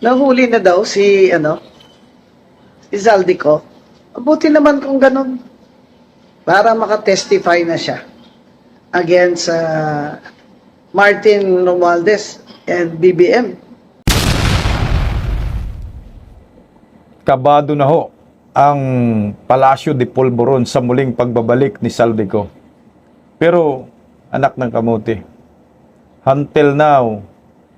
Nahuli na daw si Zaldico. Mabuti naman kung ganun. Para makatestify na siya against Martin Romualdez and BBM. Kabado na ho ang Palacio de Polvoron sa muling pagbabalik ni Zaldico. Pero anak ng kamote, until now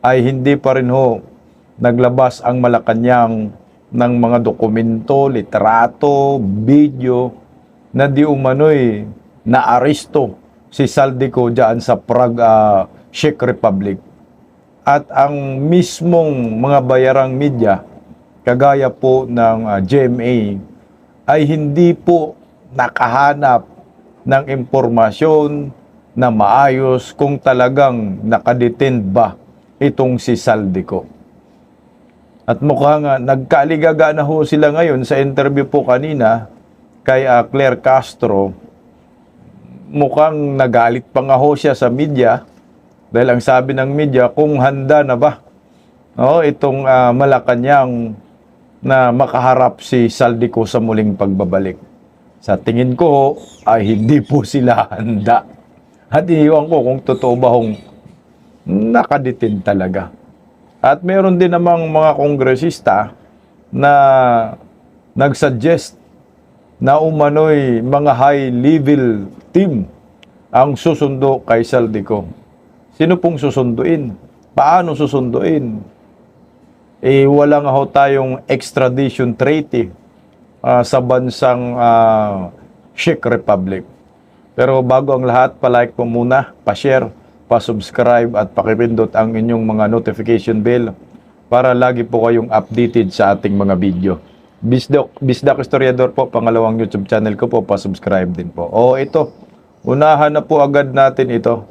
ay hindi pa rin ho naglabas ang Malacanang ng mga dokumento, litrato, video na di umano'y naaresto si Zaldico dyan sa Prague, Czech Republic. At ang mismong mga bayarang media, kagaya po ng GMA, ay hindi po nakahanap ng impormasyon na maayos kung talagang nakadetain ba itong si Zaldico. At mukhang nagkaaligaga na ho sila ngayon sa interview po kanina kay Claire Castro. Mukhang nagalit pa nga ho siya sa media dahil ang sabi ng media kung handa na ba itong Malacanang na makaharap si Zaldico sa muling pagbabalik. Sa tingin ko ay hindi po sila handa. At iniwan ko kung totoo ba hong nakadetain talaga. At meron din namang mga kongresista na nagsuggest na umano'y mga high-level team ang susundo kay Zaldico. Sino pong susunduin? Paano susunduin? Wala nga ho tayong extradition treaty sa bansang Czech Republic. Pero bago ang lahat, palike po muna, pa-share, pa-subscribe at pakipindot ang inyong mga notification bell para lagi po kayong updated sa ating mga video. Bisdak Historiador po, pangalawang YouTube channel ko po, pa-subscribe din po. Ito, unahan na po agad natin ito.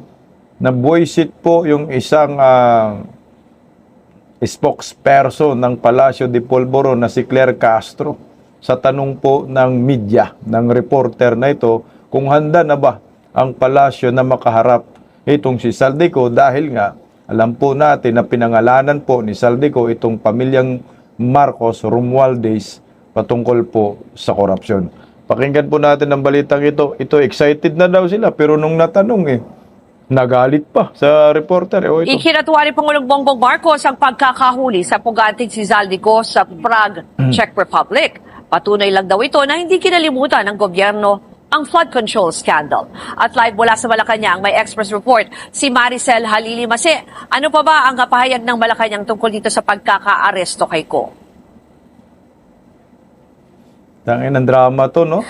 Na-voice po yung isang spokesperson ng Palacio de Polvoron na si Claire Castro sa tanong po ng media, ng reporter na ito, kung handa na ba ang palasyo na makaharap itong si Zaldico dahil nga alam po natin na pinangalanan po ni Zaldico itong pamilyang Marcos Romualdez patungkol po sa korupsyon. Pakinggan po natin ang balitang ito. Ito, excited na daw sila pero nung natanong nagalit pa sa reporter. Ito. Ikinatuwa ni Pangulong Bongbong Marcos ang pagkakahuli sa puganting si Zaldico sa Prague, Czech Republic. Patunay lang daw ito na hindi kinalimutan ng gobyerno ang flood control scandal. At live mula sa Malacanang, may Express report si Maricel Halili Mase. Ano pa ba ang kapahayag ng Malacanang tungkol dito sa pagkaka-aresto kay Ko? Tangin ang drama to, no?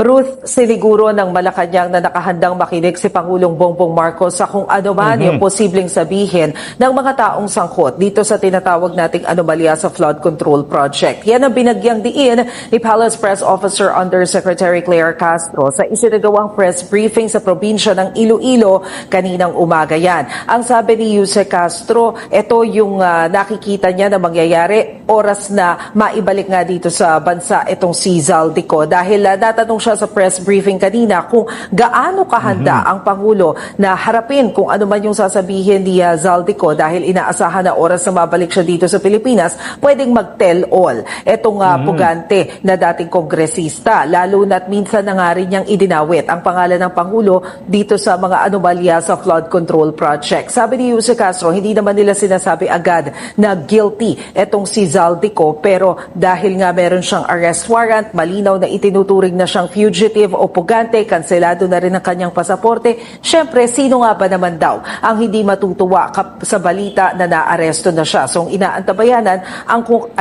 Ruth Siliguro ng Malacanang na nakahandang makinig si Pangulong Bongbong Marcos sa kung ano man yung posibleng sabihin ng mga taong sangkot dito sa tinatawag nating anomalya sa flood control project. Yan ang binagyang diin ni Palace Press Officer Undersecretary Claire Castro sa isinagawang press briefing sa probinsya ng Iloilo kaninang umaga yan. Ang sabi ni Yuse Castro, ito yung nakikita niya na mangyayari oras na maibalik nga dito sa bansa itong si Zaldico dahil natanong siya sa press briefing kanina kung gaano kahanda ang Pangulo na harapin kung ano man yung sasabihin ni Zaldico dahil inaasahan na oras na mabalik siya dito sa Pilipinas, pwedeng mag-tell all. Etong pugante na dating kongresista, lalo na't minsan na nga rin niyang idinawit ang pangalan ng Pangulo dito sa mga anomalya sa flood control project. Sabi ni Yuse Castro, hindi naman nila sinasabi agad na guilty etong si Zaldico pero dahil nga meron siyang arrest warrant, malinaw na itinuturing na siyang fugitive o pugante, kanselado na rin ang kanyang pasaporte. Siyempre, sino nga ba naman daw ang hindi matutuwa sa balita na naaresto na siya? So, ang inaantabayanan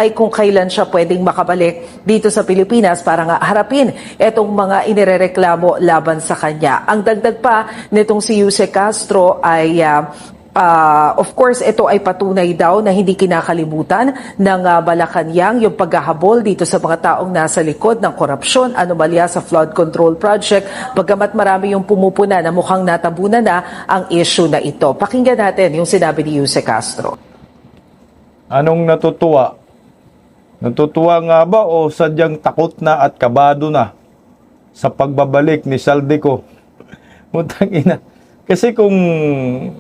ay kung kailan siya pwedeng makabalik dito sa Pilipinas para nga harapin itong mga inirereklamo laban sa kanya. Ang dagdag pa nitong si Yuse Castro ay of course, ito ay patunay daw na hindi kinakalimutan ng Malacanang yung paghahabol dito sa mga taong nasa likod ng korupsyon, anomalya sa flood control project, bagamat marami yung pumupuna na mukhang natabunan na ang issue na ito. Pakinggan natin yung sinabi ni Yuse Castro. Anong natutuwa? Natutuwa nga ba o sadyang takot na at kabado na sa pagbabalik ni Zaldico? Putang ina. Kasi kung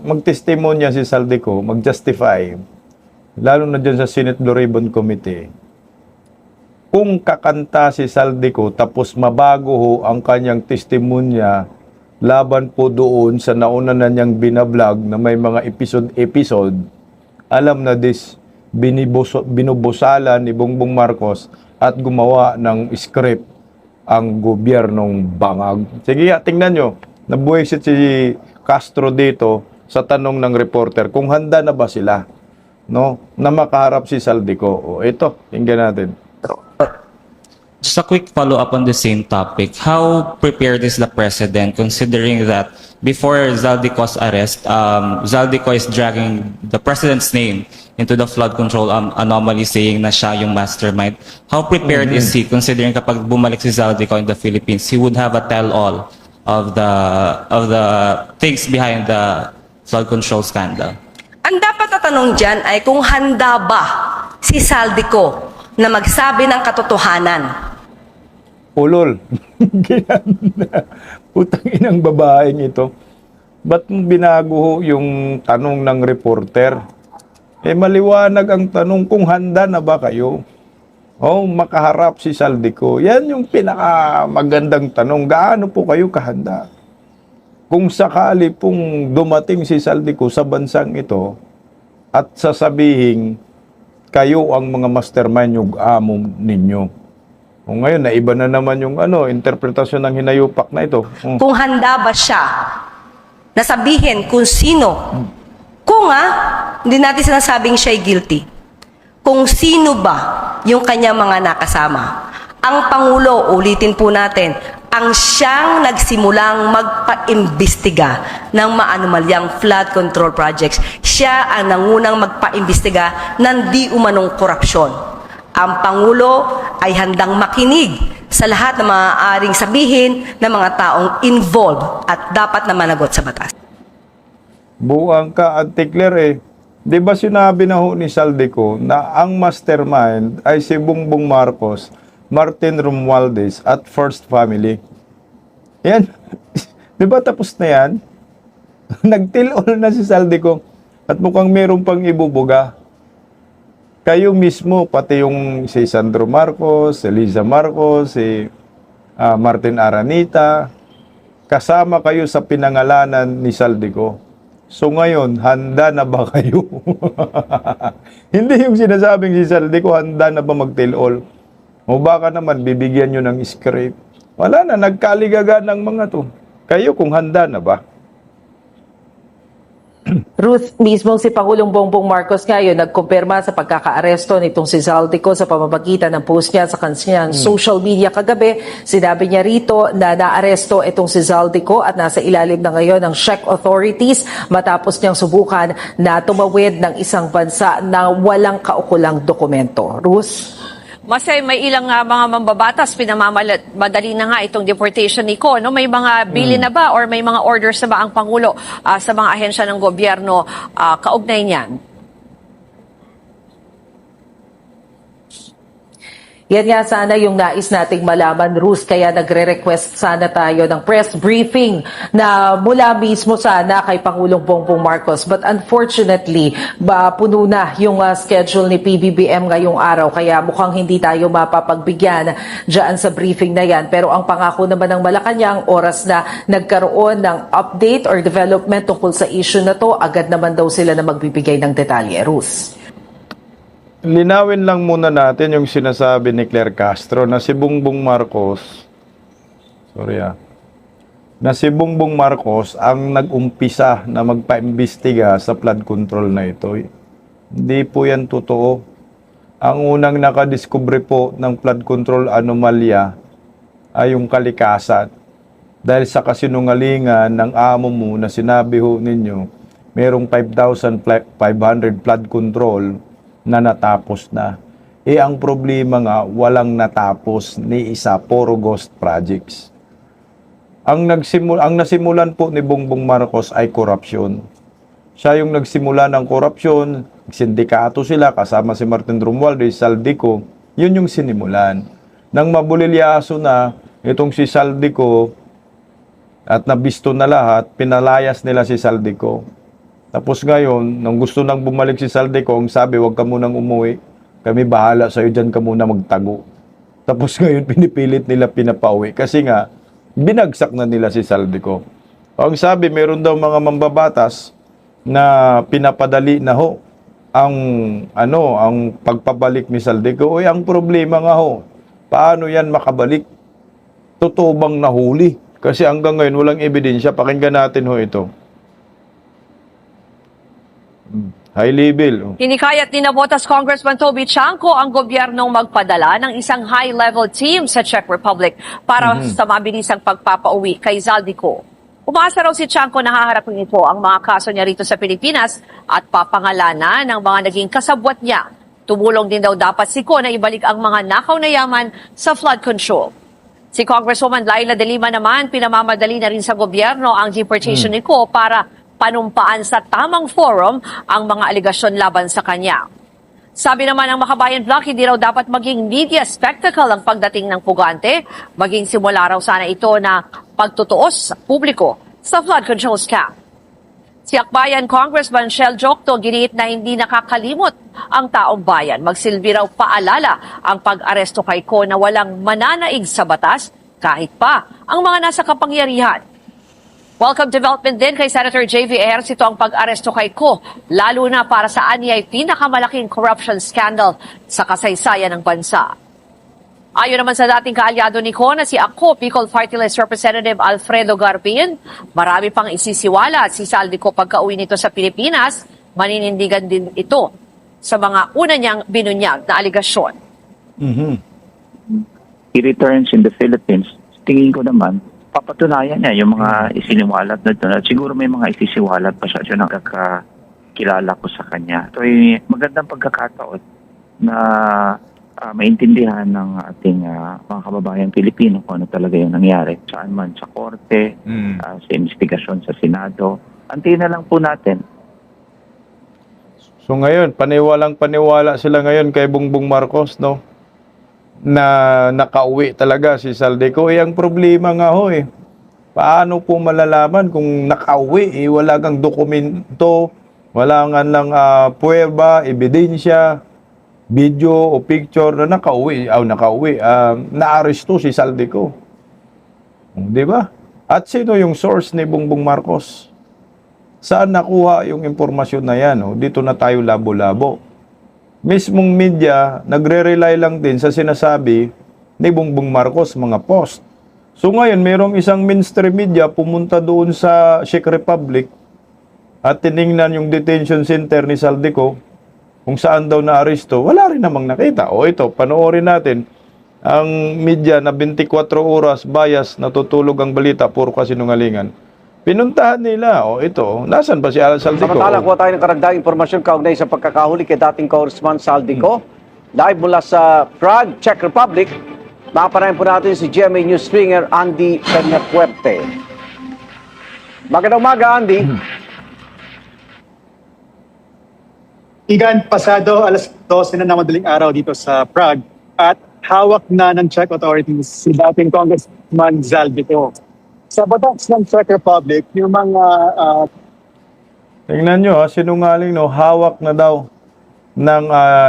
magtestimonya si Zaldico, mag-justify, lalo na dyan sa Senate Blue Ribbon Committee, kung kakanta si Saldico tapos mabago ho ang kanyang testimonya laban po doon sa nauna na niyang binablog na may mga episode, alam na binubusalan ni Bongbong Marcos at gumawa ng script ang gobyernong bangag. Sige, tingnan nyo, nabuwisit si Castro dito sa tanong ng reporter kung handa na ba sila, no, na makaharap si Saldico. O ito, tingnan natin. Just a quick follow-up on the same topic. How prepared is the president considering that before Zaldico's arrest, Zaldico is dragging the president's name into the flood control anomaly, saying na siya yung mastermind. How prepared is he considering kapag bumalik si Zaldico in the Philippines, he would have a tell-all of the things behind the flood control scandal? Ang dapat na tanong dyan ay kung handa ba si Saldico na magsabi ng katotohanan. Ulol. Ginanda. Putang inang babaeng ito. Ba't mo binago ho yung tanong ng reporter? Maliwanag ang tanong kung handa na ba kayo? Makaharap si Saldico. Yan yung pinakamagandang tanong. Gaano po kayo kahanda? Kung sakali pong dumating si Saldico sa bansang ito at sasabihin kayo ang mga mastermind yung amo ninyo. Ngayon, naiba na naman yung interpretasyon ng hinayupak na ito. Kung handa ba siya na sabihin kung sino, kung hindi natin sinasabing siya'y guilty, kung sino ba yung kanyang mga nakasama. Ang Pangulo, ulitin po natin, ang siyang nagsimulang magpa-imbestiga ng maanumalyang flood control projects. Siya ang nangunang magpa-imbestiga ng di umanong korupsyon. Ang Pangulo ay handang makinig sa lahat ng maaaring sabihin ng mga taong involved at dapat na managot sa batas. Buang ka, Auntie Claire. Di ba sinabi na ho ni Saldico na ang mastermind ay si Bongbong Marcos, Martin Romualdez at First Family? Yan. Di ba tapos na yan? Nagtil-all na si Saldico at mukhang meron pang ibubuga. Kayo mismo, pati yung si Sandro Marcos, si Liza Marcos, si Martin Aranita, kasama kayo sa pinangalanan ni Saldico. So ngayon, handa na ba kayo? Hindi yung sinasabing si Saldico, handa na ba mag-tell-all? O baka naman, bibigyan nyo ng script. Wala na, nagkaligaga ng mga to. Kayo kung handa na ba? Ruth, mismo si Pangulong Bongbong Marcos ngayon nagkumpirma sa pagkakaaresto nitong si Zaldico sa pamamagitan ng post niya sa kanyang social media kagabi. Sinabi niya rito na naaresto itong si Zaldico at nasa ilalim na ngayon ng Czech authorities matapos niyang subukan na tumawid ng isang bansa na walang kaukulang dokumento. Ruth? Masay, may ilang mga mambabatas pinamamadali na nga itong deportation ni Ko. No? May mga bilin na ba or may mga orders na ba ang Pangulo sa mga ahensya ng gobyerno kaugnay niyan? Yan nga sana yung nais nating malaman, Ruth, kaya nagre-request sana tayo ng press briefing na mula mismo sana kay Pangulong Bongbong Marcos. But unfortunately, puno na yung schedule ni PBBM ngayong araw, kaya mukhang hindi tayo mapapagbigyan dyan sa briefing na yan. Pero ang pangako naman ng Malacanang, oras na nagkaroon ng update or development tungkol sa issue na to, agad naman daw sila na magbibigay ng detalye. Ruth? Linawin lang muna natin yung sinasabi ni Claire Castro na si Bongbong Marcos, na si Bongbong Marcos ang nag-umpisa na magpa-imbestiga sa flood control na ito. Hindi po yan totoo. Ang unang nakadiskubre po ng flood control anomalya ay yung kalikasan. Dahil sa kasinungalingan ng amo mo na sinabi ho ninyo, merong 5,500 flood control na natapos na. Ang problema nga, walang natapos ni isa, puro ghost projects. Ang nasimulan po ni Bongbong Marcos ay korupsyon. Siya yung nagsimula ng korupsyon, sindikato sila, kasama si Martin Romualdez, Saldico, yun yung sinimulan. Nang mabulilyaso na itong si Saldico at nabisto na lahat, pinalayas nila si Saldico. Tapos ngayon, nung gusto nang bumalik si Saldico, ang sabi, huwag ka munang umuwi. Kami bahala sa'yo, dyan ka muna magtago. Tapos ngayon, pinipilit nila pinapauwi. Kasi nga, binagsak na nila si Saldico. Ang sabi, meron daw mga mambabatas na pinapadali na ho ang pagpabalik ni Saldico. Uy, ang problema nga ho, paano yan makabalik? Totoo bang nahuli? Kasi hanggang ngayon, walang ebidensya. Pakinggan natin ho ito. High level. Hinikayat ni Navotas Congressman Toby Chanco ang gobyernong magpadala ng isang high-level team sa Czech Republic para sa mabilisang pagpapauwi kay Zaldico. Umasa raw si Chanco na haharapin ito ang mga kaso niya rito sa Pilipinas at papangalanan ng mga naging kasabwat niya. Tumulong din daw dapat si Ko na ibalik ang mga nakaw na yaman sa flood control. Si Congresswoman Laila de Lima naman, pinamamadali na rin sa gobyerno ang deportation ni Ko para panumpaan sa tamang forum ang mga aligasyon laban sa kanya. Sabi naman ng Makabayan Block, hindi raw dapat maging media spectacle ang pagdating ng pugante, maging simula raw sana ito na pagtutuos sa publiko sa flood control scam. Si Akbayan Congressman Shell Jokto giniit na hindi nakakalimot ang taong bayan. Magsilbi raw paalala ang pag-aresto kay Ko na walang mananaig sa batas kahit pa ang mga nasa kapangyarihan. Welcome development din kay Senator J.V. Ejercito ang pag-aresto kay Ko, lalo na para sa anya ay pinakamalaking corruption scandal sa kasaysayan ng bansa. Ayon naman sa dating kaalyado ni Ko na si Ako, Bicol Party List Representative Alfredo Garbin, marami pang isisiwala si Saldico pagka-uwi nito sa Pilipinas, maninindigan din ito sa mga una niyang binunyag na aligasyon. He returns in the Philippines. Tingin ko naman, papatunayan niya yung mga isiniwalat na doon. At siguro may mga isisiwalat pa siya. Siya nakakakilala ko sa kanya. Ito ay magandang pagkakataon na maintindihan ng ating mga kababayan Pilipino kung ano talaga yung nangyari. Saan man, sa korte, sa investigasyon sa Senado. Antayin na lang po natin. So ngayon, paniwalang-paniwala sila ngayon kay Bongbong Marcos, no? Na nakauwi talaga si Saldico. Ang problema nga ho paano po malalaman kung nakauwi? Wala kang dokumento, wala nga ng pruweba, ebidensya, video o picture na nakauwi. Naaresto si Saldico. Di ba? At sino yung source ni Bongbong Marcos? Saan nakuha yung impormasyon na yan? Dito na tayo labo-labo. Mismong media, nagre-rely lang din sa sinasabi ni Bongbong Marcos, mga post. So ngayon, mayroong isang mainstream media pumunta doon sa Czech Republic at tiningnan yung detention center ni Saldico kung saan daw na-aresto. Wala rin namang nakita. O ito, panoorin natin ang media na 24 oras bias, natutulog ang balita, puro kasinungalingan. Pinuntahan nila, ito, nasan ba si Saldico? Samantala, kuha tayo ng karagdagang impormasyon kaugnay sa pagkakahuli kay dating Congressman Saldico. Live mula sa Prague, Czech Republic, makapanayan po natin si GMA News stringer Andy Peñapuerte. Magandang umaga, Andy. Igan, pasado alas 12 na madaling araw dito sa Prague at hawak na ng Czech authorities si dating Congressman Saldico. Sa batas ng Czech Republic, yung mga... Tingnan nyo, sinungaling, hawak na daw ng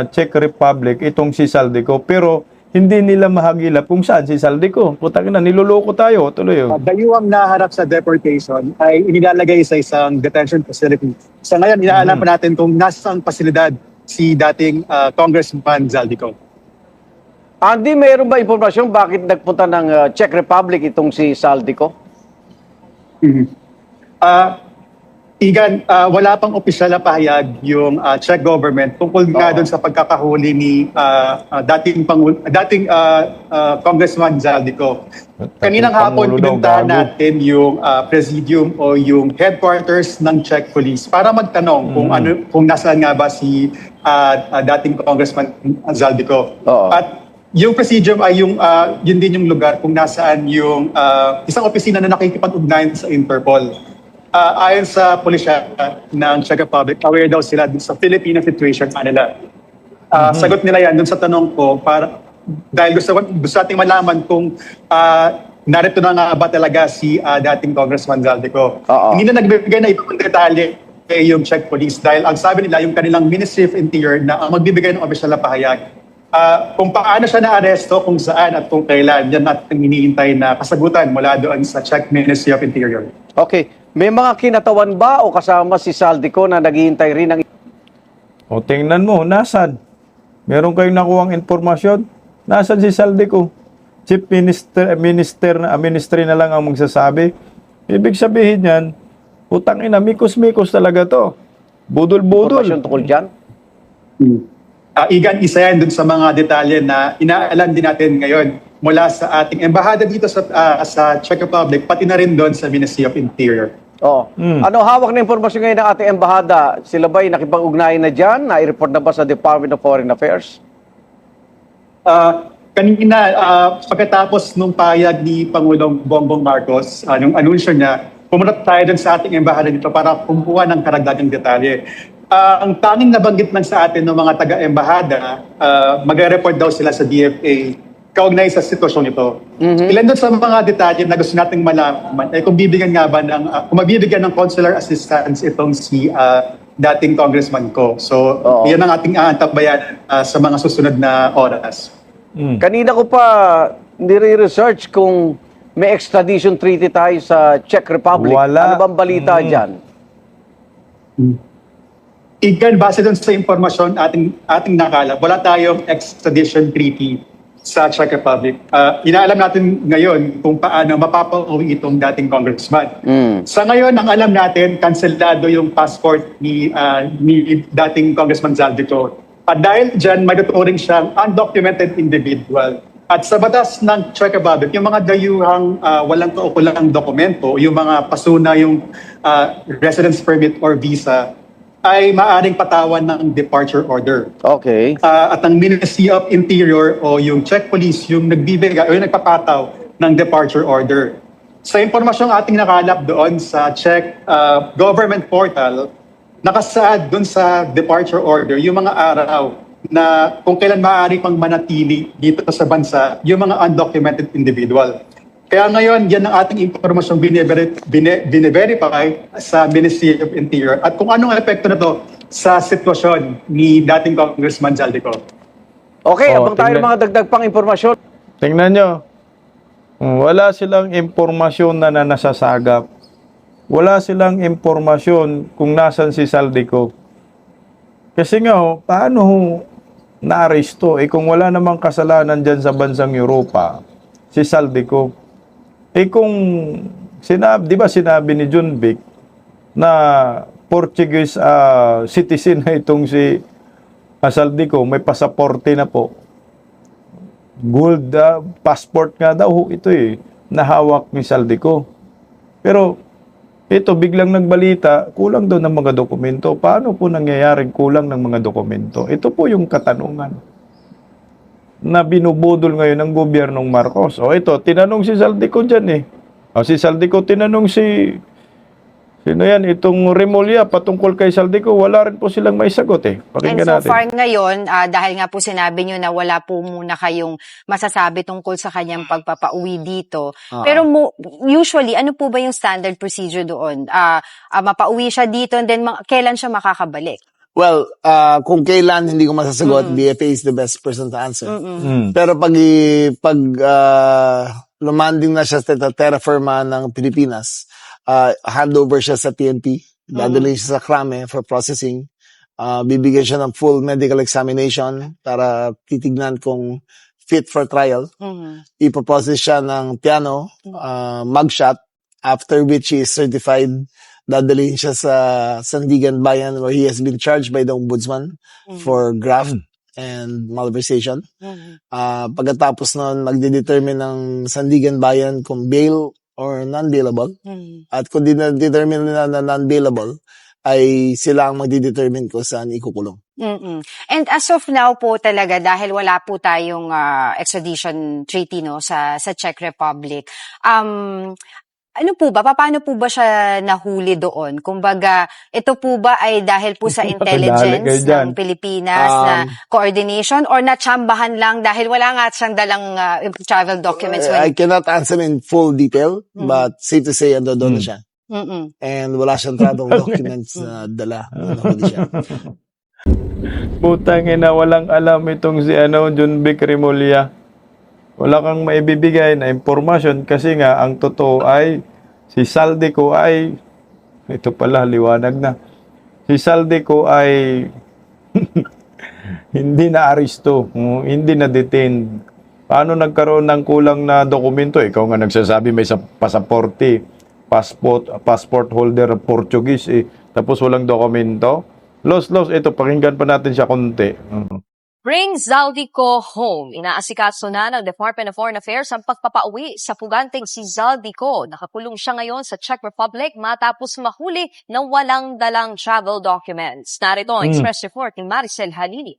Czech Republic itong si Saldico. Pero hindi nila mahagilap kung saan si Saldico. Putang na, niloloko tayo. Tuloy. Dayuhang naharap sa deportation ay inilalagay sa isang detention facility. Sa ngayon, inaalam pa natin kung nasaan pasilidad si dating Congressman Saldico. Andy, mayroon ba impormasyon bakit nagpunta ng Czech Republic itong si Saldico? Igan, wala pang opisyal na pahayag yung Czech government tungkol nga doon sa pagkakahuli ni dating Congressman Saldico. Kaninang hapon, pinuntahan natin yung presidium o yung headquarters ng Czech Police para magtanong kung nasaan nga ba si dating Congressman Saldico. At yung presidium ay yun din yung lugar kung nasaan yung isang opisina na nakikipag-ugnayan sa Interpol. Ayon sa pulisya ng Czech Republic, aware daw sila dun sa Filipino situation nila. Sagot nila yan dun sa tanong ko dahil gusto ating malaman kung narito na nga ba talaga si dating Congressman Saldico. Hindi na nagbibigay na ibang detalye yung Czech Police dahil ang sabi nila yung kanilang Ministry of Interior na ang magbibigay ng opisyal na pahayag. Kung paano siya naaresto, kung saan at kung kailan, yan natin hinihintay na kasagutan mula doon sa Czech Ministry of Interior. Okay. May mga kinatawan ba o kasama si Saldico na naghihintay rin ng... O tingnan mo, nasan? Meron kayong nakuhang informasyon? Nasan si Saldico? Chief Ministry na lang ang magsasabi. Ibig sabihin yan, putang ina, mikos-mikos talaga to. Budol-budol. Informasyon tungkol dyan? Igan, isa yan dun sa mga detalye na inaalam din natin ngayon mula sa ating embahada dito sa Czech Republic, pati na rin doon sa Ministry of Interior. Oh. Ano hawak na informasyon ngayon ng ating embahada? Sila ba'y nakipag-ugnayan na dyan? Na-report na ba sa Department of Foreign Affairs? Kanina, pagkatapos nung payag ni Pangulong Bongbong Marcos, nung anunsyo niya, pumunta tayo dun sa ating embahada dito para kumuha ng karagdagang detalye. Ang tanging nabanggit lang sa atin ng mga taga-embahada, mag-report daw sila sa DFA kaugnay sa sitwasyon ito. Ilan doon sa mga detalye na gusto nating malaman, kung bibigyan nga ba kung mabibigyan ng consular assistance itong si dating Congressman Ko. So, yan ang ating aantabayan sa mga susunod na oras. Kanina ko pa nire-research kung may extradition treaty tayo sa Czech Republic. Wala. Ano bang balita dyan? Igan, base doon sa impormasyon ating nakalap, wala tayong extradition treaty sa Czech Republic. Inaalam natin ngayon kung paano mapapauwi itong dating congressman. Sa ngayon, ang alam natin, kanselado yung passport ni dating Congressman Zaldico. At dahil dyan, may tuturing siyang undocumented individual. At sa batas ng Czech Republic, yung mga dayuhang walang kaukulang dokumento, yung mga pasuna, yung residence permit or visa, ay maaaring patawan ng departure order. Okay. At ang Ministry of Interior o yung Czech Police yung nagbibigay o yung nagpapataw ng departure order. Sa impormasyong ating nakalap doon sa Czech government portal, nakasaad doon sa departure order yung mga araw na kung kailan maaari pang manatili dito sa bansa yung mga undocumented individual. Kaya ngayon, yan ang ating impormasyong bine-verify sa Ministry of Interior at kung anong epekto na to sa sitwasyon ni dating Congressman Zaldico. Okay, Oh, abang tayo ng mga dagdag pang informasyon. Tingnan nyo. Wala silang impormasyon na nasasagap. Wala silang impormasyon kung nasan si Saldico. Kasi nga, paano na-aresto? Kung wala namang kasalanan dyan sa bansang Europa, si Saldico. Kung di ba sinabi ni John Vic na Portuguese citizen na itong si Saldico, may pasaporte na po. Gold passport nga daw ito nahawak ni Saldico. Pero ito biglang nagbalita, kulang daw ng mga dokumento. Paano po nangyayaring kulang ng mga dokumento? Ito po yung katanungan na binubudol ngayon ng gobyernong Marcos. O ito, tinanong si Saldico dyan si Saldico tinanong sino yan? Itong Remulla patungkol kay Saldico, wala rin po silang may sagot Pakinggan And so natin. far ngayon, dahil nga po sinabi nyo na wala po muna kayong masasabi tungkol sa kanyang pagpapauwi dito. Pero usually, ano po ba yung standard procedure doon? Mapauwi siya dito and then kailan siya makakabalik? Well, kung kailan hindi ko masasagot, DFA is the best person to answer. Pero pag lumanding na siya sa terra firma ng Pilipinas, handover siya sa PNP, dadalhin siya sa Krame for processing, bibigyan siya ng full medical examination para titignan kung fit for trial. Ipoprocess siya ng piano, mugshot, after which he is certified. Dadalhin siya sa Sandigan Bayan where he has been charged by the Ombudsman for graft and malversation. Pagkatapos nun, magdedetermine ng Sandigan Bayan kung bail or non-bailable. At kung determine nila na non-bailable, ay sila ang magdedetermine kung saan ikukulong. And as of now po talaga, dahil wala po tayong extradition treaty sa Czech Republic, ano po ba? Paano po ba siya nahuli doon? Kumbaga, ito po ba ay dahil po sa intelligence ng Pilipinas na coordination or natsambahan lang dahil wala nga siyang dalang travel documents? I cannot answer in full detail, but safe to say, ando doon na siya. Mm-mm. and wala siyang tratong documents na dala nung nahuli siya. Putang ina, walang alam itong si John Vic Remulla. Wala kang maibibigay na impormasyon kasi nga ang totoo ay si Saldico ay ito pala liwanag na. Si Saldico ay hindi na aresto, hindi na detained. Paano nagkaroon ng kulang na dokumento? Ikaw nga nagsasabi may pasaporte, passport holder Portuguese tapos walang dokumento. Los, ito, pakinggan pa natin siya konti. Bring Zaldico home. Inaasikaso na ng Department of Foreign Affairs ang pagpapauwi sa puganteng si Zaldico. Nakakulong siya ngayon sa Czech Republic matapos mahuli ng walang dalang travel documents. Narito ang express report ni Maricel Halili.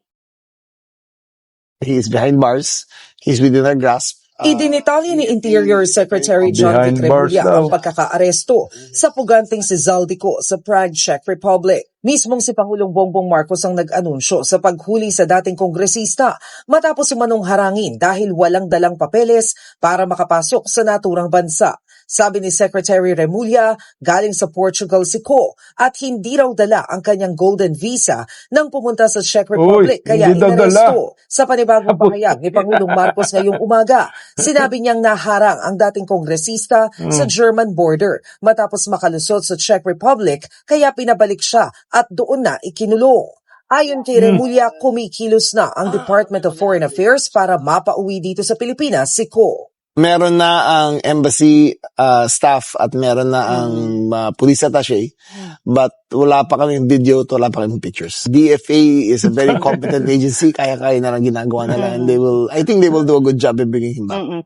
He is behind bars. He's within our grasp. Idinitalya ni Interior Secretary John Behind Vic bars Remulla daw. ang pagkakaaresto sa puganteng si Zaldico sa Prague, Czech Republic. Mismong si Pangulong Bongbong Marcos ang nag-anunsyo sa paghuli sa dating kongresista matapos umanong harangin dahil walang dalang papeles para makapasok sa naturang bansa. Sabi ni Secretary Remulla, galing sa Portugal si Ko at hindi raw dala ang kanyang golden visa nang pumunta sa Czech Republic kaya hindi daw inaresto. Sa panibagong pahayag ni Pangulong Marcos ngayong umaga, sinabi niyang naharang ang dating kongresista sa German border matapos makalusot sa Czech Republic kaya pinabalik siya at doon na ikinulong. Ayon kay Remulla, kumikilos na ang Department of Foreign Affairs para mapauwi dito sa Pilipinas si Ko. Meron na ang embassy staff at meron na ang police attaché, but wala pa kaming video at wala pa kaming pictures. DFA is a very competent agency, kaya-kaya na lang ginagawa nila, and I think they will do a good job in bringing him back.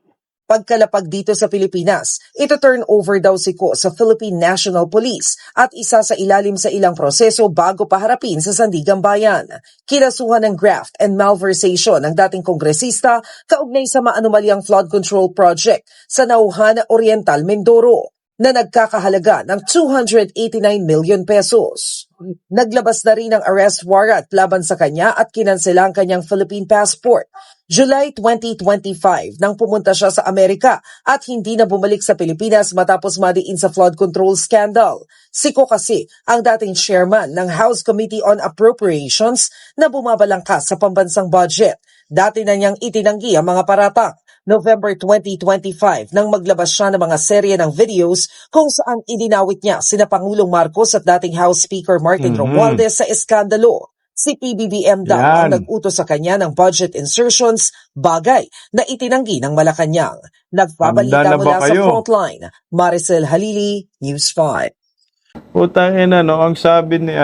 Pagkalapag dito sa Pilipinas, ito turn over daw si Ko sa Philippine National Police at isa sa ilalim sa ilang proseso bago paharapin sa Sandigan Bayan. Kinasuhan ng graft and malversation ng dating kongresista kaugnay sa maanumalyang flood control project sa Nauhan Oriental, Mindoro na nagkakahalaga ng 289 million pesos. Naglabas na rin ng arrest warrant laban sa kanya at kinansela ang kanyang Philippine passport. July 2025 nang pumunta siya sa Amerika at hindi na bumalik sa Pilipinas matapos madiin sa flood control scandal. Si Ko kasi ang dating chairman ng House Committee on Appropriations na bumabalangkas sa pambansang budget. Dati na niyang itinanggi ang mga paratang. November 2025 nang maglabas siya ng mga serye ng videos kung saan idinawit niya sina Pangulong Marcos at dating House Speaker Martin Romualdez sa eskandalo. Si PBBM daw ang nag-utos sa kanya ng budget insertions, bagay na itinanggi ng Malacanang. Nagbabalita mula sa Frontline, Maricel Halili, News 5. Putang ina, ang sabi ni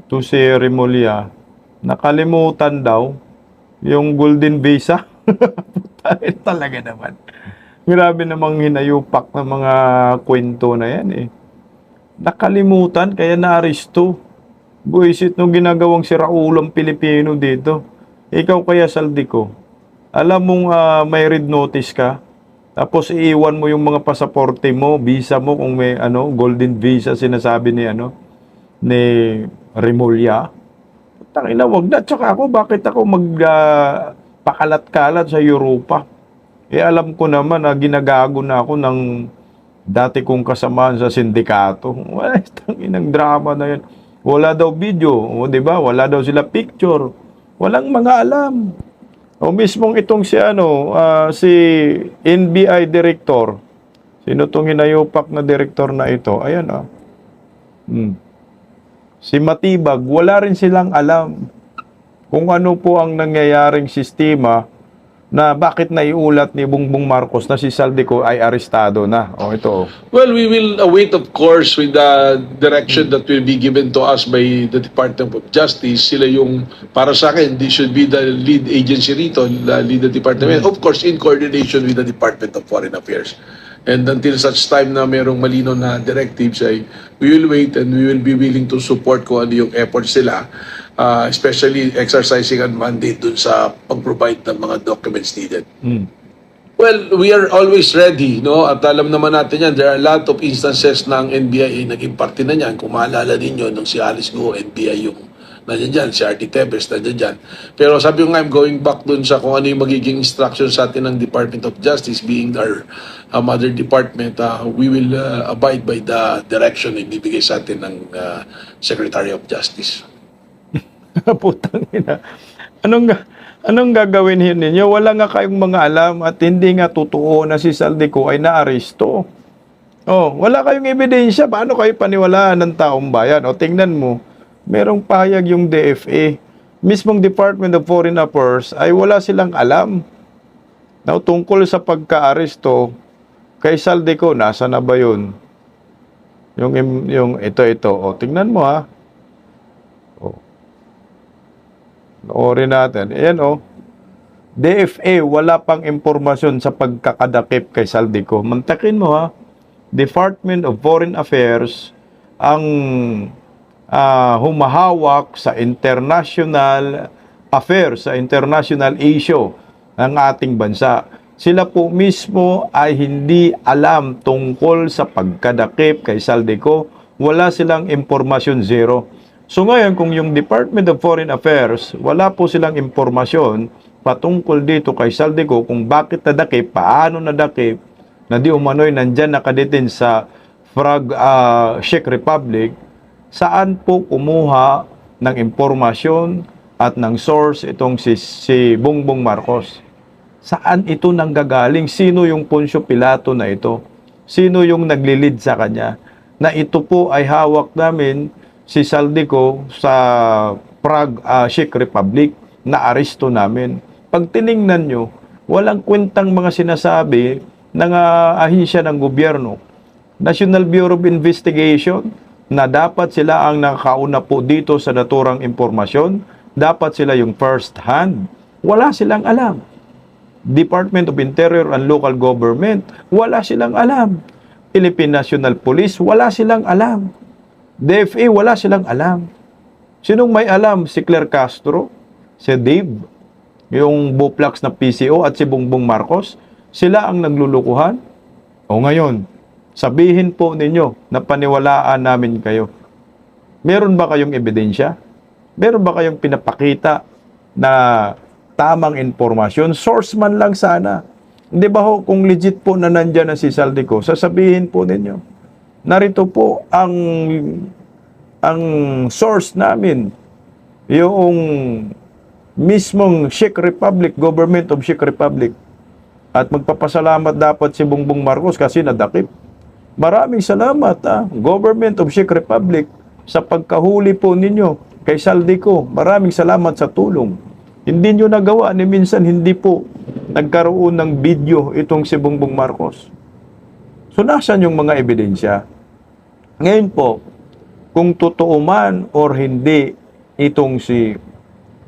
to si Remulla, nakalimutan daw yung golden visa. Putang talaga naman. Grabe namang hinayupak ng mga kwento na yan Nakalimutan kaya naaresto. Buisit nung ginagawang siraulang Pilipino dito. Ikaw kaya, Saldico, alam mong may red notice ka, tapos iiwan mo yung mga pasaporte mo, visa mo, kung may golden visa sinasabi ni Remulla. Tangina, wag na. Tsaka ako, bakit ako pakalat-kalat sa Europa? Alam ko naman na ginagago na ako ng dati kong kasamaan sa sindikato. Wala, tanginang drama na yan. Wala daw video, di ba? Wala daw sila picture. Walang mga alam. O mismong itong si NBI director. Sino tong hinayupak na director na ito? Ayan Si Matibag, wala rin silang alam kung ano po ang nangyayaring sistema na bakit naiulat ni Bongbong Marcos na si Saldico ay arestado na. Ito. Well, we will await, of course, with the direction that will be given to us by the Department of Justice. Sila yung, para sa akin, they should be the lead agency rito, the lead department. Of course, in coordination with the Department of Foreign Affairs. And until such time na merong malino na directives we will wait and we will be willing to support kung ano yung efforts sila, especially exercising ang mandate dun sa pag-provide ng mga documents needed. Well, we are always ready, no? At alam naman natin yan, there are a lot of instances ng NBI naging parte na niyan. Kung maalala ninyo, nung si Alice Go, NBI yung nandiyan dyan, si RT Tevez, nandiyan dyan. Pero sabi ko nga, I'm going back dun sa kung ano yung magiging instruction sa atin ng Department of Justice, being our mother department, we will abide by the direction na ibibigay sa atin ng Secretary of Justice. Putang ina. Anong gagawin ninyo? Wala nga kayong mga alam at hindi nga totoo na si Saldico ay naaresto. Oh, wala kayong ebidensya. Paano kayo paniwalaan ng taong bayan? O tingnan mo, merong pahayag yung DFA. Mismong Department of Foreign Affairs ay wala silang alam. Now, tungkol sa pagka-aresto kay Saldico, nasa na ba yun? Yung ito. O, tingnan mo ha. Noorin natin. Ayan DFA, wala pang impormasyon sa pagkakadakip kay Saldico. Mantakin mo ha. Department of Foreign Affairs ang humahawak sa international affairs, sa international issue ng ating bansa. Sila po mismo ay hindi alam tungkol sa pagkadakip kay Saldico. Wala silang impormasyon, zero. So ngayon, kung yung Department of Foreign Affairs, wala po silang impormasyon patungkol dito kay Saldico, kung bakit nadakip, paano nadakip, na di umano'y nandyan nakaditin sa Czech Republic, saan po kumuha ng impormasyon at ng source itong si Bongbong Marcos? Saan ito nanggagaling? Sino yung Poncio Pilato na ito? Sino yung naglilid sa kanya? Na ito po ay hawak namin si Saldico sa Czech Republic, na aresto namin. Pag tiningnan nyo, walang kwentang mga sinasabi ng ahensya ng gobyerno. National Bureau of Investigation, na dapat sila ang nakakauna po dito sa naturang impormasyon, dapat sila yung first hand. Wala silang alam. Department of Interior and Local Government, wala silang alam. Philippine National Police, wala silang alam. DFA, wala silang alam. Sinong may alam? Si Claire Castro, si Dave, yung Boplax na PCO at si Bongbong Marcos. Sila ang naglulukuhan. O ngayon, sabihin po ninyo na paniwalaan namin kayo. Meron ba kayong ebidensya? Meron ba kayong pinapakita na tamang informasyon? Source man lang sana. Hindi ba ho, kung legit po na nandyan na si Saldico, sasabihin po ninyo, narito po ang source namin, yung mismong Czech Republic, Government of Czech Republic. At magpapasalamat dapat si Bongbong Marcos kasi nadakip. Maraming salamat Government of Czech Republic, sa pagkahuli po ninyo kay Saldico. Maraming salamat sa tulong. Hindi nyo nagawa ni minsan, hindi po nagkaroon ng video itong si Bongbong Marcos. So nasan yung mga ebidensya? Ngayon po, kung totoo man or hindi itong si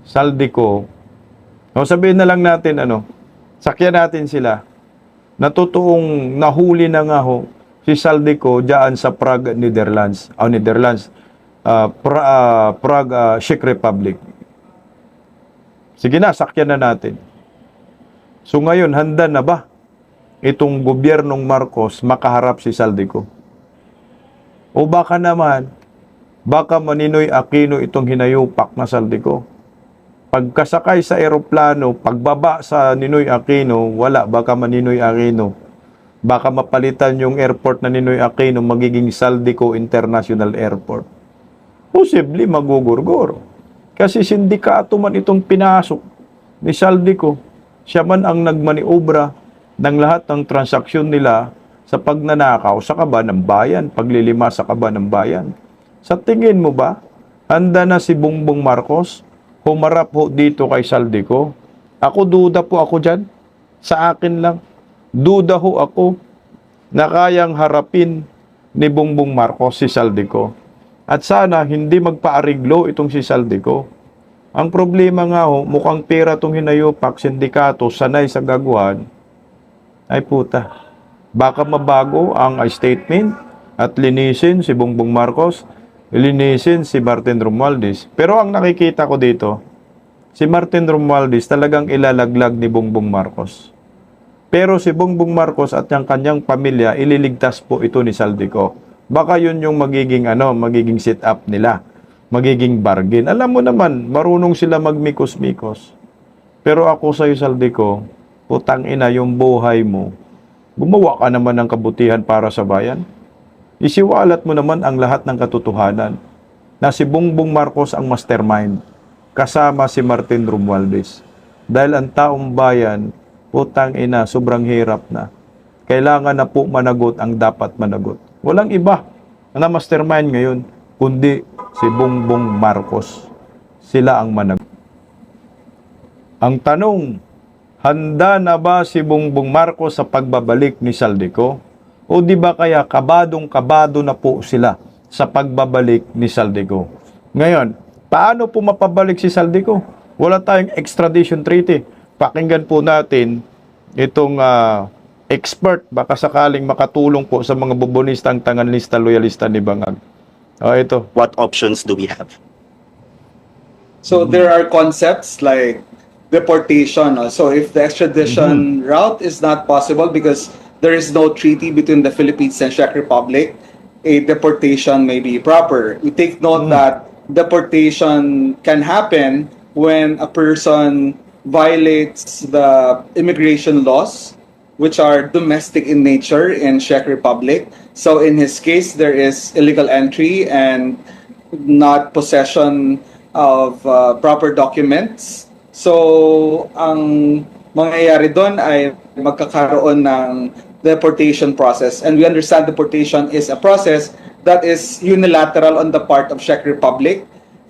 Saldico, sabihin na lang natin sakyan natin sila na totoong nahuli na nga ho si Saldico diyan sa Prague, Netherlands. Prague, Czech Republic. Sige na, sakyan na natin. So ngayon, handa na ba itong gobyernong Marcos makaharap si Saldico? O baka naman, baka Maninoy Aquino itong hinayupak na Saldico? Pagkasakay sa eroplano, pagbaba sa Ninoy Aquino, wala, baka Maninoy Aquino. Baka mapalitan yung airport na Ninoy Aquino, magiging Saldico International Airport. Posible magugurgur. Kasi sindikato man itong pinasok ni Saldico. Siya man ang nagmaniobra ng lahat ng transaksyon nila sa pagnanakaw sa kaba ng bayan, paglilima sa kaba ng bayan. Sa tingin mo ba, handa na si Bongbong Marcos humarap ho dito kay Saldico? Ako, duda po ako dyan. Sa akin lang. Duda ho ako na kayang harapin ni Bongbong Marcos si Saldico. At sana hindi magpaariglo itong si Saldico. Ang problema nga ho, mukhang pera itong hinayupak, sindikato, sanay sa gaguhan. Ay puta, baka mabago ang statement at linisin si Bongbong Marcos, linisin si Martin Romualdez. Pero ang nakikita ko dito, si Martin Romualdez talagang ilalaglag ni Bongbong Marcos. Pero si Bongbong Marcos at yung kanyang pamilya, ililigtas po ito ni Saldico. Baka yun yung magiging sit up nila. magiging bargain. Alam mo naman, marunong sila magmikos-mikos. Pero ako sa'yo, Saldico, putang ina yung buhay mo. Gumawa ka naman ng kabutihan para sa bayan. Isiwalat mo naman ang lahat ng katotohanan na si Bongbong Marcos ang mastermind kasama si Martin Romualdez. Dahil ang taong bayan, putang ina, sobrang hirap na. Kailangan na po managot ang dapat managot. Walang iba na mastermind ngayon, kundi si Bongbong Marcos. Sila ang managot. Ang tanong, handa na ba si Bongbong Marcos sa pagbabalik ni Saldico? O di ba kaya kabadong-kabado na po sila sa pagbabalik ni Saldico? Ngayon, paano po mapabalik si Saldico? Wala tayong extradition treaty. Pakinggan po natin itong expert, baka sakaling makatulong po sa mga bubonista, ang tanganlista, loyalista ni Bangag. Ito. What options do we have? So there are concepts like deportation. So if the extradition route is not possible because there is no treaty between the Philippines and Czech Republic, a deportation may be proper. We take note that deportation can happen when a person violates the immigration laws, which are domestic in nature in Czech Republic. So in his case, there is illegal entry and not possession of proper documents. So ang mangyayari doon ay magkakaroon ng deportation process. And we understand deportation is a process that is unilateral on the part of Czech Republic,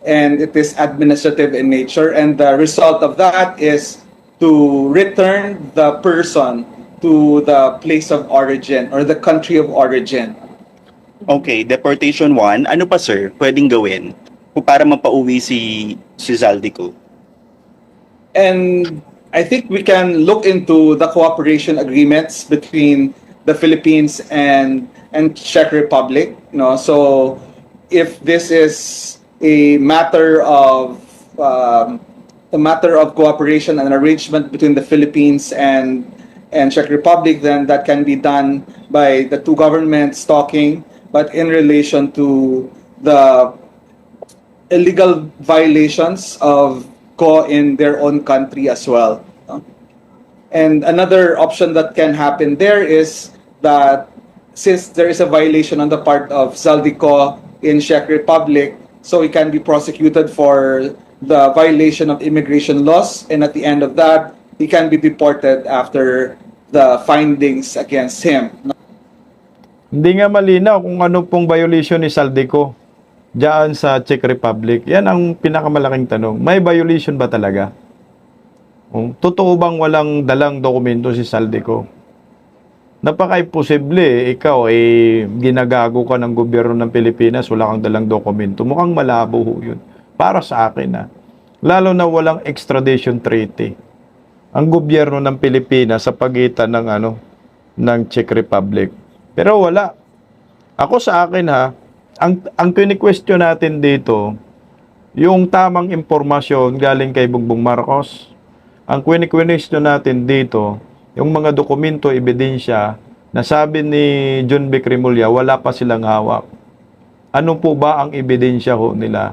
and it is administrative in nature. And the result of that is to return the person to the place of origin or the country of origin. Okay, deportation 1. Ano pa, sir, pwedeng gawin para mapauwi si Zaldico? And I think we can look into the cooperation agreements between the Philippines and Czech Republic. So if this is a matter of cooperation and arrangement between the Philippines and Czech Republic, then that can be done by the two governments talking. But in relation to the illegal violations of law in their own country as well. And another option that can happen there is that since there is a violation on the part of Zaldico in Czech Republic, so he can be prosecuted for the violation of immigration laws, and at the end of that, he can be deported after the findings against him. Hindi nga malinaw kung ano pong violation ni Saldico diyan sa Czech Republic. Yan ang pinakamalaking tanong. May violation ba talaga? Totoo bang walang dalang dokumento si Saldico? Napaka-imposible. Ikaw ginagago ka ng gobyerno ng Pilipinas, wala kang dalang dokumento. Mukhang malabo yun. Para sa akin lalo na walang extradition treaty ang gobyerno ng Pilipinas sa pagitan ng Czech Republic. Pero wala. Ako sa akin ang kini-question natin dito, yung tamang impormasyon galing kay Bongbong Marcos. Ang kini-question natin dito, yung mga dokumento, ebidensya, na sabi ni John B. Cremulya, wala pa silang hawak. Ano po ba ang ebidensya nila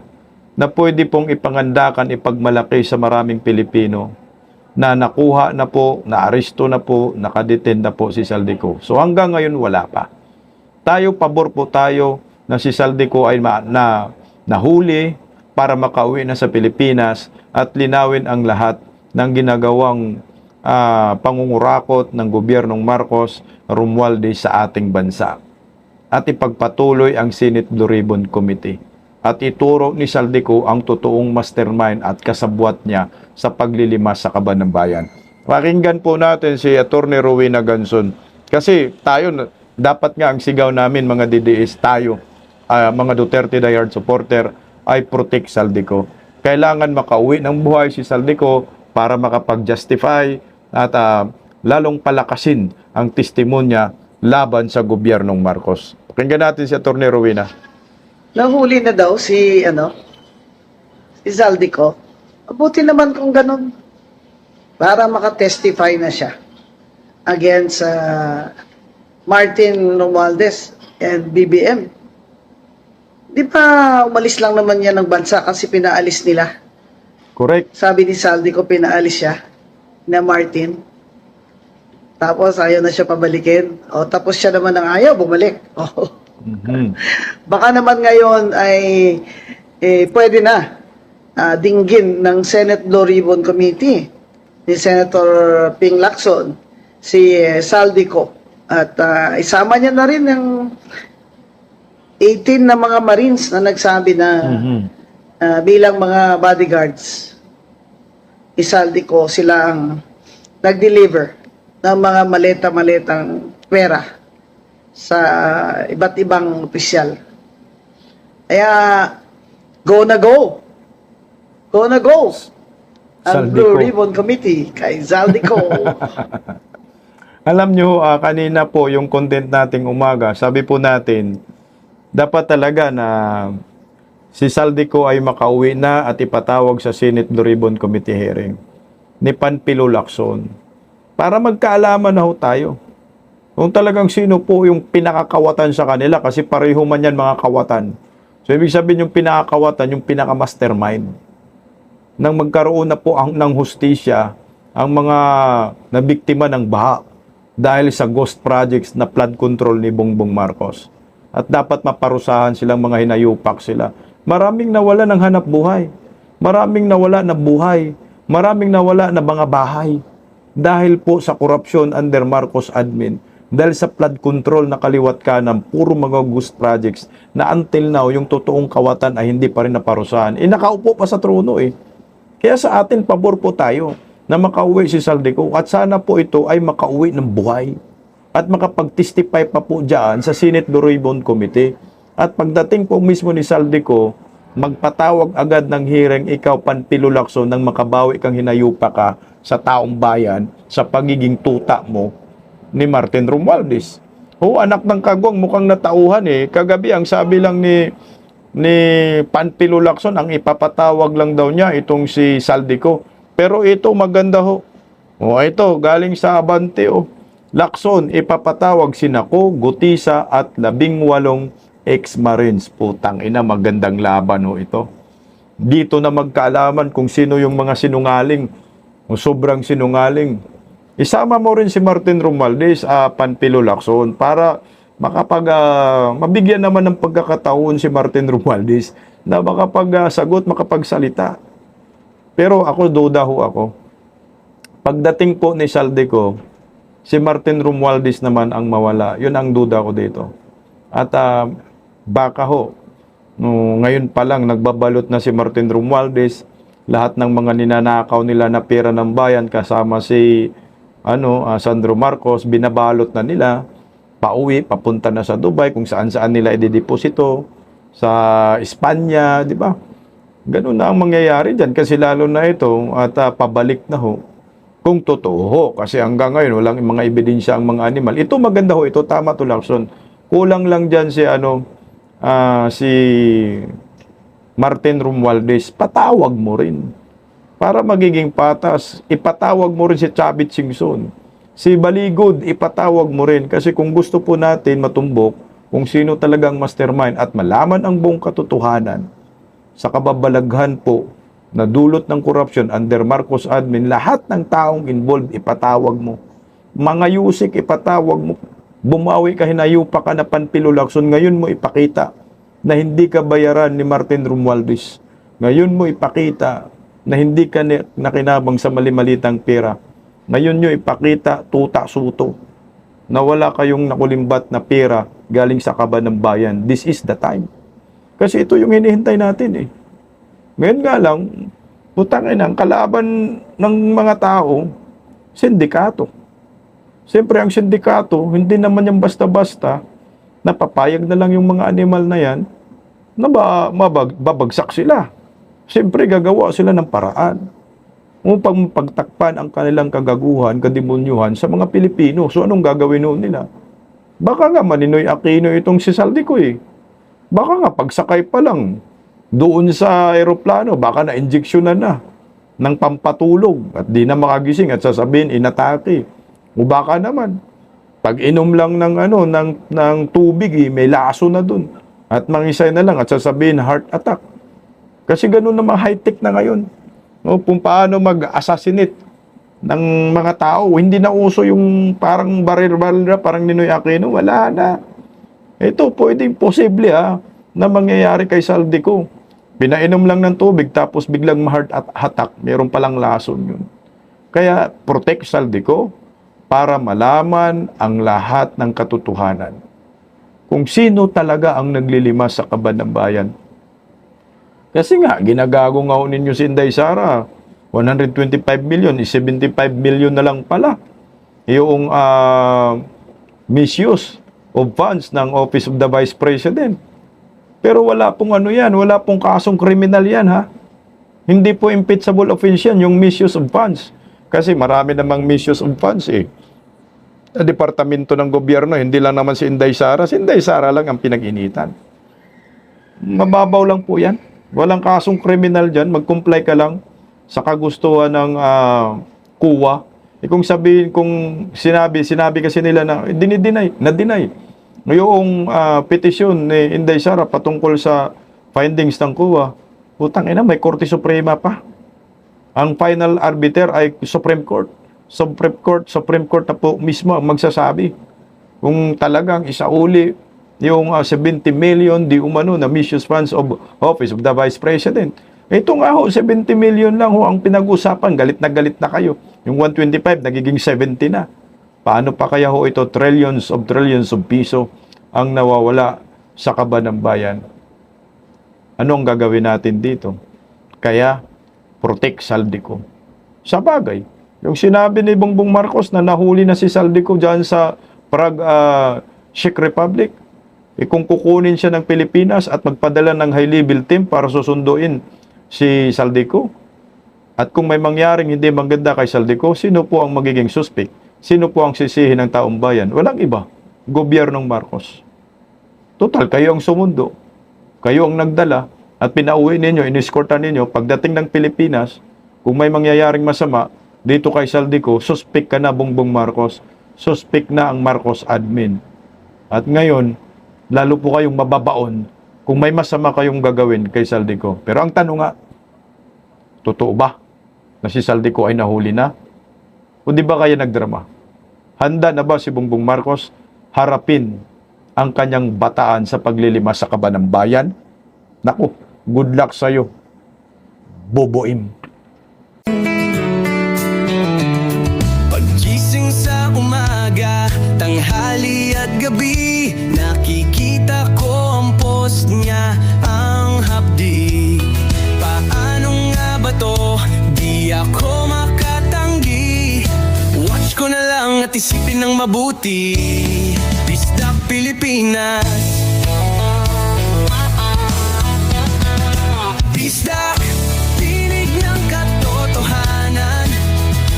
na pwede pong ipangandakan, ipagmalaki sa maraming Pilipino na nakuha na po, naaresto na po, nakadetain na po si Saldico? So hanggang ngayon wala pa. Pabor po tayo na si Saldico ay nahuli para makauwi na sa Pilipinas at linawin ang lahat ng ginagawang pangungurakot ng gobyernong Marcos Romualdez sa ating bansa. At ipagpatuloy ang Senate Blue Ribbon Committee. At ituro ni Saldico ang totoong mastermind at kasabwat niya sa paglilimas sa kaban ng bayan. Pakinggan po natin si Attorney Rowena Ganson. Kasi tayo, dapat nga ang sigaw namin mga DDS, tayo, mga Duterte diehard supporter, ay protect Saldico. Kailangan makauwi ng buhay si Saldico para makapag-justify at lalong palakasin ang testimonya laban sa gobyernong Marcos. Pakinggan natin si Attorney Rowena. Nahuli na daw si Zaldico. Buti naman kung ganun. Para makatestify na siya against Martin Romualdez and BBM. Di ba umalis lang naman yan ng bansa kasi pinaalis nila. Correct. Sabi ni Saldico, pinaalis siya na Martin. Tapos ayaw na siya pabalikin. O, tapos siya naman ang ayaw, bumalik. O. Baka naman ngayon ay pwede na dinggin ng Senate Blue Ribbon Committee ni Senator Ping Lacson si Saldico. At isama niya na rin yung 18 na mga Marines na nagsabi na bilang mga bodyguards. Isaldico sila ang nag-deliver ng mga maleta-maletang pera sa iba't ibang opisyal. Kaya, go na go! Go na go! Ang Saldico. Blue Ribbon Committee kay Saldico. Alam nyo, kanina po yung content nating umaga, sabi po natin, dapat talaga na si Saldico ay makauwi na at ipatawag sa Senate Blue Ribbon Committee hearing ni Panfilo Lacson para magkaalaman na ho tayo. Kung talagang sino po yung pinakakawatan sa kanila kasi pareho man yan mga kawatan. So ibig sabihin yung pinakakawatan, yung pinaka-mastermind nang magkaroon na po ng hustisya ang mga nabiktima ng baha dahil sa ghost projects na flood control ni Bongbong Marcos. At dapat maparusahan silang mga hinayupak sila. Maraming nawala ng hanap buhay. Maraming nawala na buhay. Maraming nawala na mga bahay. Dahil po sa korupsyon under Marcos admin. Dahil sa flood control na kaliwat kanan, puro mga ghost projects na until now, yung totoong kawatan ay hindi pa rin naparusahan. Nakaupo pa sa trono eh. Kaya sa atin, pabor po tayo na makauwi si Saldico at sana po ito ay makauwi ng buhay at makapag-testify pa po dyan sa Senate Blue Ribbon Committee. At pagdating po mismo ni Saldico, magpatawag agad ng hearing ikaw, Panfilo Lacson, nang makabawi kang hinayupa ka sa taong bayan sa pagiging tuta mo ni Martin Romualdez. Anak ng kagwang, mukhang natauhan eh. Kagabi, ang sabi lang ni Panfilo Lacson, ang ipapatawag lang daw niya itong si Saldico. Pero ito maganda ho. Ito, galing sa Abante Lacson, ipapatawag si Nako, Gutisa at 18 ex-Marines. Putang ina, magandang laban ito. Dito na magkaalaman kung sino yung mga sinungaling o sobrang sinungaling. Isama mo rin si Martin Romualdez, Panfilo Lacson, para mabigyan naman ng pagkakataon si Martin Romualdez na makapagsagot, makapagsalita. Pero ako, duda ho ako. Pagdating po ni Saldico, si Martin Romualdez naman ang mawala. Yun ang duda ko dito. At baka ho, ngayon pa lang nagbabalot na si Martin Romualdez, lahat ng mga ninanakaw nila na pera ng bayan kasama si Sandro Marcos, binabalot na nila, pauwi, papunta na sa Dubai, kung saan-saan nila idedeposito, sa Espanya, di ba? Ganun na ang mangyayari dyan kasi lalo na ito at pabalik na ho. Kung totoo ho, kasi hanggang ngayon walang mga ebidensya ang mga animal. Ito maganda ho, ito tama to Lacson. Kulang lang dyan si si Martin Romualdez, patawag mo rin. Para magiging patas, ipatawag mo rin si Chavit Singson. Si Baligod, ipatawag mo rin. Kasi kung gusto po natin matumbok kung sino talagang mastermind at malaman ang buong katotohanan sa kababalaghan po na dulot ng korupsyon under Marcos admin, lahat ng taong involved, ipatawag mo. Mga yusik, ipatawag mo. Bumawi ka, hinayupa ka na Panfilo Lacson, ngayon mo ipakita na hindi ka bayaran ni Martin Romualdez. Ngayon mo ipakita na hindi ka nakinabang sa mali-malitang pera. Ngayon nyo ipakita, tuta-suto, na wala kayong nakulimbat na pera galing sa kaban ng bayan. This is the time. Kasi ito yung hinihintay natin eh. Ngayon nga lang, putangin ang kalaban ng mga tao, sindikato. Siyempre ang sindikato, hindi naman yung basta-basta, napapayag na lang yung mga animal na yan, na babagsak sila. Siyempre gagawa sila ng paraan upang pagtakpan ang kanilang kagaguhan, kademonyuhan sa mga Pilipino. So anong gagawin noon nila? Baka nga Maninoy Aquino itong si Saldico eh. Baka nga pagsakay pa lang doon sa aeroplano, baka na-injeksyonan na ng pampatulog at di na makagising at sasabihin inatake. O baka naman pag inom lang ng tubig may laso na doon. At mangisay na lang at sasabihin heart attack. Kasi ganun naman high-tech na ngayon. No, kung paano mag-assassinate ng mga tao. Hindi na uso yung parang baril-baril na, parang Ninoy Aquino. Wala na. Ito, pwedeng posible na mangyayari kay Saldico. Pinainom lang ng tubig tapos biglang ma-heart attack. Meron palang lason yun. Kaya protect Saldico para malaman ang lahat ng katotohanan. Kung sino talaga ang naglilimas sa kaban ng bayan. Kasi nga, ginagago nga ninyo si Inday Sara. 125 million, 75 million na lang pala. Yung misuse of funds ng Office of the Vice President. Pero wala pong ano yan, wala pong kasong kriminal yan ha. Hindi po impeachable offense yan, yung misuse of funds. Kasi marami namang misuse of funds eh. Sa departamento ng gobyerno, hindi lang naman si Inday Sara. Si Inday Sara lang ang pinag-initan. Mababaw lang po yan. Walang kasong kriminal dyan. Mag-comply ka lang sa kagustuhan ng kuwa. Kung sabihin, kung sinabi kasi nila na na-deny. Yung petisyon ni Inday Sara patungkol sa findings ng kuwa, putang ina, may Korte Suprema pa. Ang final arbiter ay Supreme Court. Supreme Court na po mismo ang magsasabi kung talagang isauli yung 70 million di umano na misuse funds of Office of the Vice President. Ito nga ho, 70 million lang ho ang pinag-usapan. Galit na kayo. Yung 125 nagiging 70 na. Paano pa kaya ho ito trillions of piso ang nawawala sa kaban ng bayan? Ano ang gagawin natin dito? Kaya protect Saldico. Sa bagay, yung sinabi ni Bongbong Marcos na nahuli na si Saldico dyan sa Prague, Czech Republic, kung kukunin siya ng Pilipinas at magpadala ng high-level team para susunduin si Saldico, at kung may mangyaring hindi maganda kay Saldico, sino po ang magiging suspect? Sino po ang sisihin ng taong bayan? Walang iba. Gobyernong Marcos. Total, kayo ang sumundo. Kayo ang nagdala at pinauwi ninyo, iniskortan ninyo. Pagdating ng Pilipinas, kung may mangyayaring masama, dito kay Saldico, suspect ka na Bongbong Marcos, suspect na ang Marcos admin. At ngayon, lalo po kayong mababaon kung may masama kayong gagawin kay Saldico. Pero ang tanong nga, totoo ba na si Saldico ay nahuli na? O di ba kaya nagdrama? Handa na ba si Bongbong Marcos harapin ang kanyang bataan sa paglilimas sa kaban ng bayan? Naku, good luck sa'yo, Boboim. Pagising sa umaga, tanghali at gabi, nakikita ko ang post niya, ang hapdi. Paano nga ba to? Di ako makatanggi. Watch ko na lang at isipin ng mabuti. Bisdak Pilipinas. Bisdak, tinig ng katotohanan.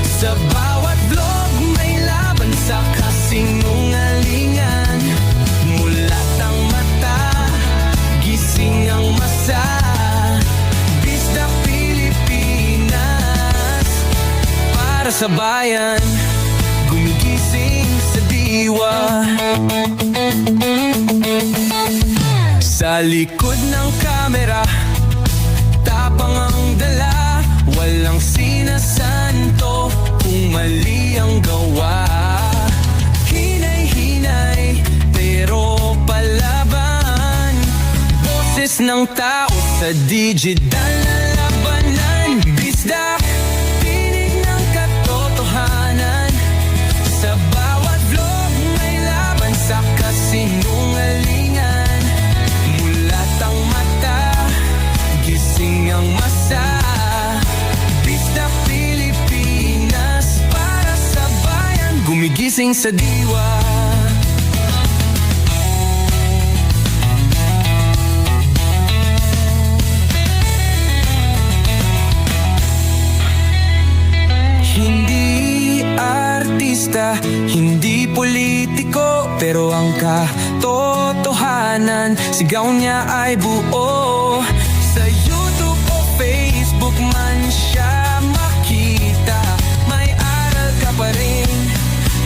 Sa bawat vlog may laban sa kasinungalingan. Mulat ang mata, gising ang masa. Bisdak Pilipinas, para sa bayan, gumigising sa diwa. Sa likod ng kamera, tapang ang dala, walang sinasanto kung mali ang gawa. Hinay-hinay, pero palaban. Boses ng tao sa digital na labanan. Bisdak, tinig ng katotohanan. Sa bawat vlog may laban sa kasinungalingan. Mulat ang mata, gising ang masa. Bisdak Pilipinas, para sa bayan, gumigising sa diwa. Hindi artista, hindi politiko, pero ang katotohanan, sigaw niya ay buo. Sa YouTube o Facebook man siya makita, may aral ka pa rin,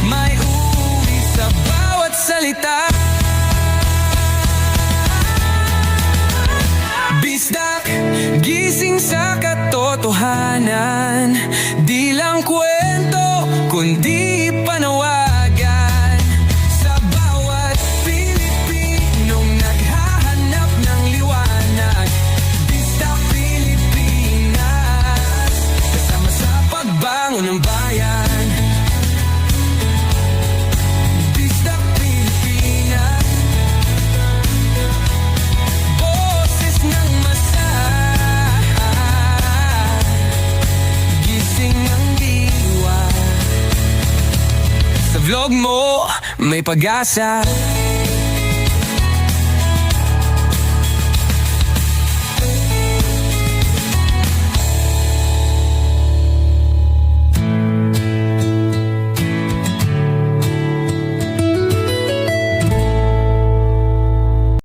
may uwi sa bawat salita. Di lang kwento, kundi panawagan sa bawat Pilipinong naghahanap ng liwanag. Dista Pilipinas, kasama sa pagbangon ng bayan. Dista Pilipinas, boses ng masa, gising ang diwa. Sa vlog mo, may pag-asa.